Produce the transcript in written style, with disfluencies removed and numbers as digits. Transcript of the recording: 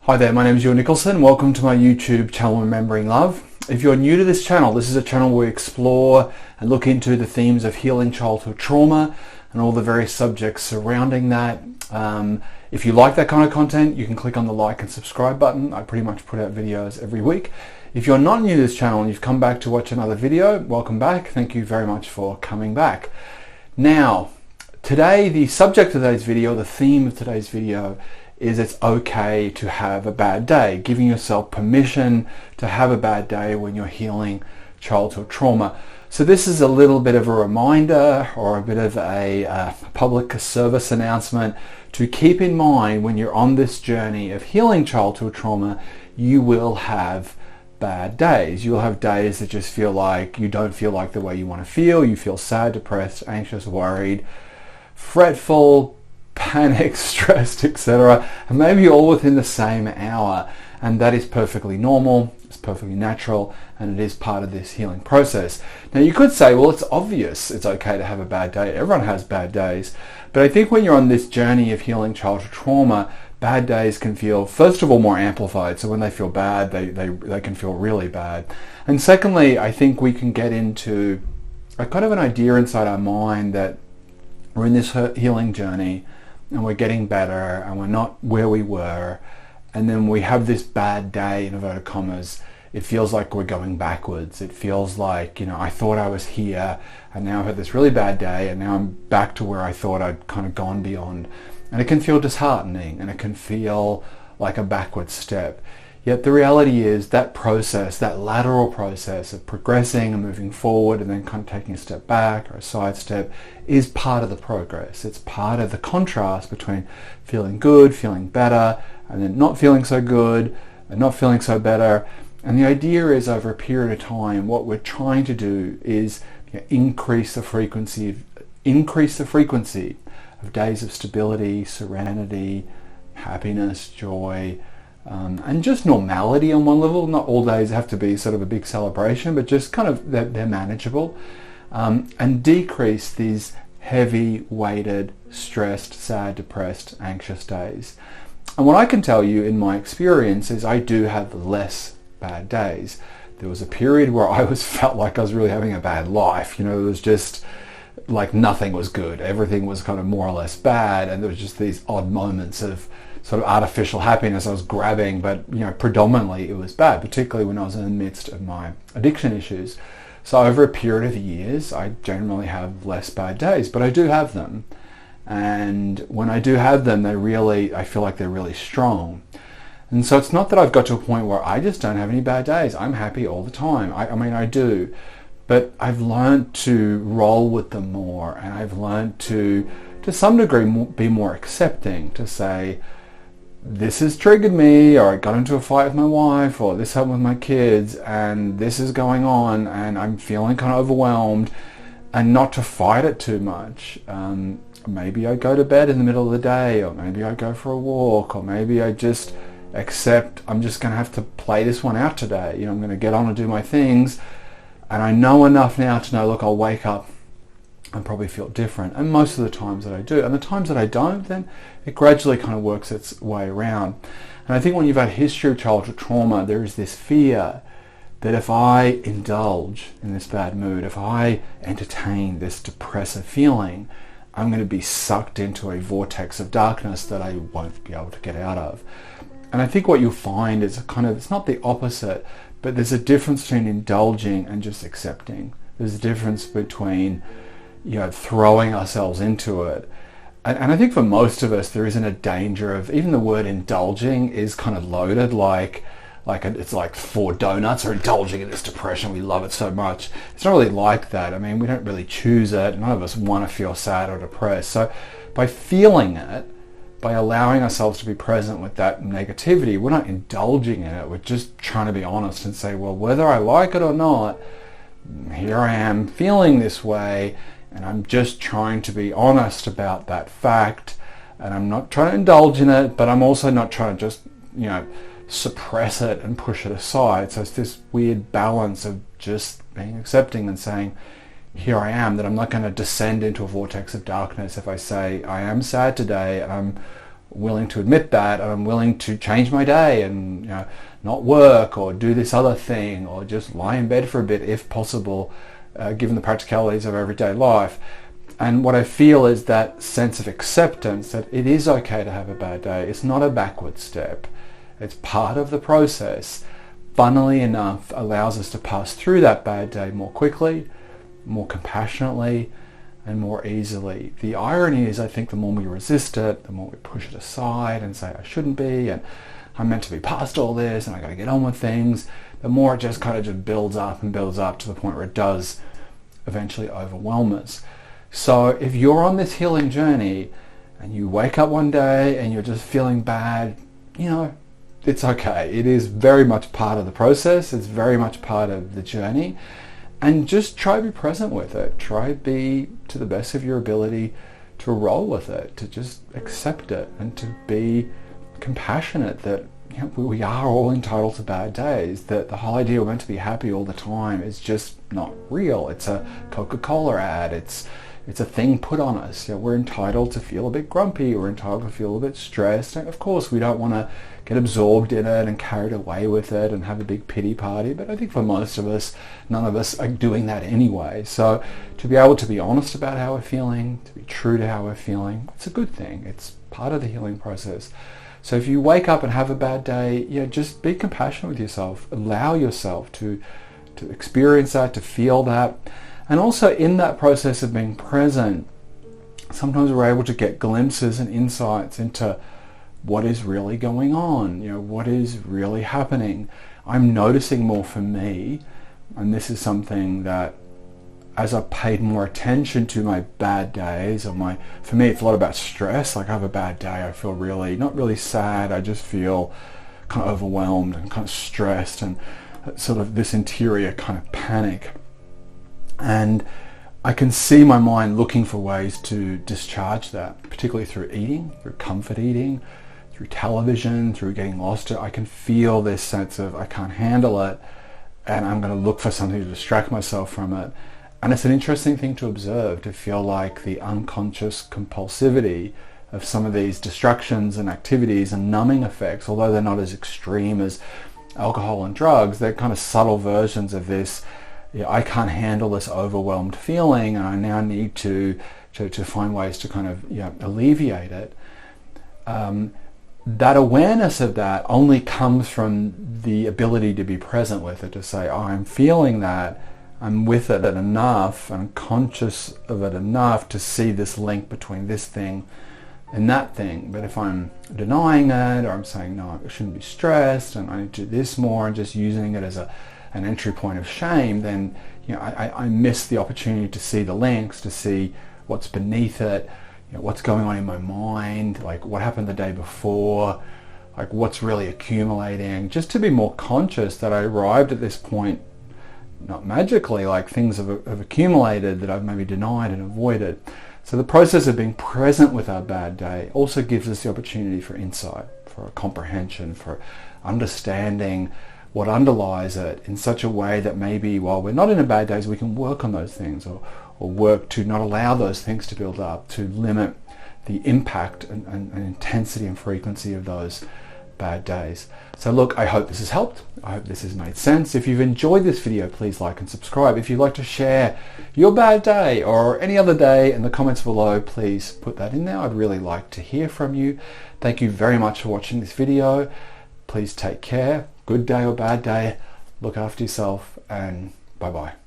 Hi there, my name is Ewan Nicholson. Welcome to my YouTube channel, Remembering Love. If you're new to this channel, this is a channel where we explore and look into the themes of healing childhood trauma and all the various subjects surrounding that. If you like that kind of content, you can click on the like and subscribe button. I pretty much put out videos every week. If you're not new to this channel and you've come back to watch another video, welcome back. Thank you very much for coming back. Now, today, the subject of today's video, the theme of today's video, is it's okay to have a bad day, giving yourself permission to have a bad day when you're healing childhood trauma. So this is a little bit of a reminder or a bit of a public service announcement to keep in mind when you're on this journey of healing childhood trauma, you will have bad days. You'll have days that just feel like you don't feel like the way you want to feel. You feel sad, depressed, anxious, worried, fretful, panic, stressed, etc. And maybe all within the same hour. And that is perfectly normal, it's perfectly natural, and it is part of this healing process. Now you could say, well, it's obvious it's okay to have a bad day. Everyone has bad days. But I think when you're on this journey of healing childhood trauma, bad days can feel, first of all, more amplified. So when they feel bad, they can feel really bad. And secondly, I think we can get into a kind of an idea inside our mind that we're in this healing journey and we're getting better and we're not where we were, and then we have this bad day, in inverted commas. It feels like we're going backwards. It feels like, I thought I was here and now I've had this really bad day and now I'm back to where I thought I'd kind of gone beyond. And it can feel disheartening and it can feel like a backward step. Yet the reality is that process, that lateral process of progressing and moving forward and then kind of taking a step back or a side step is part of the progress. It's part of the contrast between feeling good, feeling better, and then not feeling so good and not feeling so better. And the idea is, over a period of time, what we're trying to do is increase the frequency of days of stability, serenity, happiness, joy, and just normality on one level. Not all days have to be sort of a big celebration, but just kind of they're manageable, and decrease these heavy weighted, stressed, sad, depressed, anxious days. And what I can tell you in my experience is I do have less bad days. There was a period where I felt like I was really having a bad life. It was just like nothing was good. Everything was kind of more or less bad, and there was just these odd moments of sort of artificial happiness I was grabbing, but predominantly it was bad, particularly when I was in the midst of my addiction issues. So over a period of years, I generally have less bad days, but I do have them. And when I do have them, I feel like they're really strong. And so it's not that I've got to a point where I just don't have any bad days. I'm happy all the time. I mean, I do. But I've learned to roll with them more, and I've learned to some degree, be more accepting, to say, this has triggered me, or I got into a fight with my wife, or this happened with my kids, and this is going on, and I'm feeling kind of overwhelmed, and not to fight it too much. Maybe I go to bed in the middle of the day, or maybe I go for a walk, or maybe I just accept I'm just going to have to play this one out today. I'm going to get on and do my things, and I know enough now to know, look, I'll wake up and probably feel different. And most of the times that I do. And the times that I don't, then it gradually kind of works its way around. And I think when you've had a history of childhood trauma, there is this fear that if I indulge in this bad mood, if I entertain this depressive feeling, I'm going to be sucked into a vortex of darkness that I won't be able to get out of. And I think what you'll find is it's not the opposite, but there's a difference between indulging and just accepting. There's a difference between throwing ourselves into it. And I think for most of us, there isn't a danger of, even the word indulging is kind of loaded, it's like 4 donuts or indulging in this depression. We love it so much. It's not really like that. I mean, we don't really choose it. None of us want to feel sad or depressed. So by feeling it, by allowing ourselves to be present with that negativity, we're not indulging in it. We're just trying to be honest and say, well, whether I like it or not, here I am feeling this way. And I'm just trying to be honest about that fact, and I'm not trying to indulge in it, but I'm also not trying to just, suppress it and push it aside. So it's this weird balance of just being accepting and saying, here I am, that I'm not going to descend into a vortex of darkness if I say, I am sad today and I'm willing to admit that, and I'm willing to change my day and, you know, not work or do this other thing or just lie in bed for a bit if possible, given the practicalities of everyday life. And what I feel is that sense of acceptance that it is okay to have a bad day. It's not a backward step. It's part of the process. Funnily enough, allows us to pass through that bad day more quickly, more compassionately, and more easily. The irony is, I think the more we resist it, the more we push it aside and say, I shouldn't be, and I'm meant to be past all this, and I got to get on with things, the more it just kind of just builds up and builds up to the point where it does eventually overwhelm us. So if you're on this healing journey and you wake up one day and you're just feeling bad, you know, it's okay. It is very much part of the process. It's very much part of the journey. And just try to be present with it. Try to be, to the best of your ability, to roll with it, to just accept it, and to be compassionate that, you know, we are all entitled to bad days, that the whole idea we're meant to be happy all the time is just not real. It's a Coca-Cola ad. It's a thing put on us. You know, we're entitled to feel a bit grumpy. We're entitled to feel a bit stressed. And of course, we don't want to get absorbed in it and carried away with it and have a big pity party. But I think for most of us, none of us are doing that anyway. So to be able to be honest about how we're feeling, to be true to how we're feeling, it's a good thing. It's part of the healing process. So if you wake up and have a bad day, yeah, just be compassionate with yourself. Allow yourself to experience that, to feel that. And also in that process of being present, sometimes we're able to get glimpses and insights into what is really going on, you know, what is really happening. I'm noticing more for me, and this is something that as I've paid more attention to my bad days, or for me it's a lot about stress. Like I have a bad day, I feel really, not really sad, I just feel kind of overwhelmed and kind of stressed and sort of this interior kind of panic. And I can see my mind looking for ways to discharge that, particularly through eating, through comfort eating, through television, through getting lost. I can feel this sense of I can't handle it and I'm going to look for something to distract myself from it. And it's an interesting thing to observe, to feel like the unconscious compulsivity of some of these distractions and activities and numbing effects, although they're not as extreme as alcohol and drugs, they're kind of subtle versions of this. Yeah, I can't handle this overwhelmed feeling, and I now need to find ways to kind of, yeah, alleviate it. That awareness of that only comes from the ability to be present with it, to say, oh, I'm feeling that, I'm with it enough, I'm conscious of it enough to see this link between this thing and that thing. But if I'm denying it, or I'm saying, no, I shouldn't be stressed, and I need to do this more, and just using it as an entry point of shame, then, you know, I miss the opportunity to see the links, to see what's beneath it, you know, what's going on in my mind, like what happened the day before, like what's really accumulating, just to be more conscious that I arrived at this point, not magically, like things have accumulated that I've maybe denied and avoided. So the process of being present with our bad day also gives us the opportunity for insight, for comprehension, for understanding what underlies it in such a way that maybe while we're not in a bad days, we can work on those things, or work to not allow those things to build up, to limit the impact and intensity and frequency of those bad days. So look, I hope this has helped. I hope this has made sense. If you've enjoyed this video, please like and subscribe. If you'd like to share your bad day or any other day in the comments below, please put that in there. I'd really like to hear from you. Thank you very much for watching this video. Please take care. Good day or bad day. Look after yourself, and bye-bye.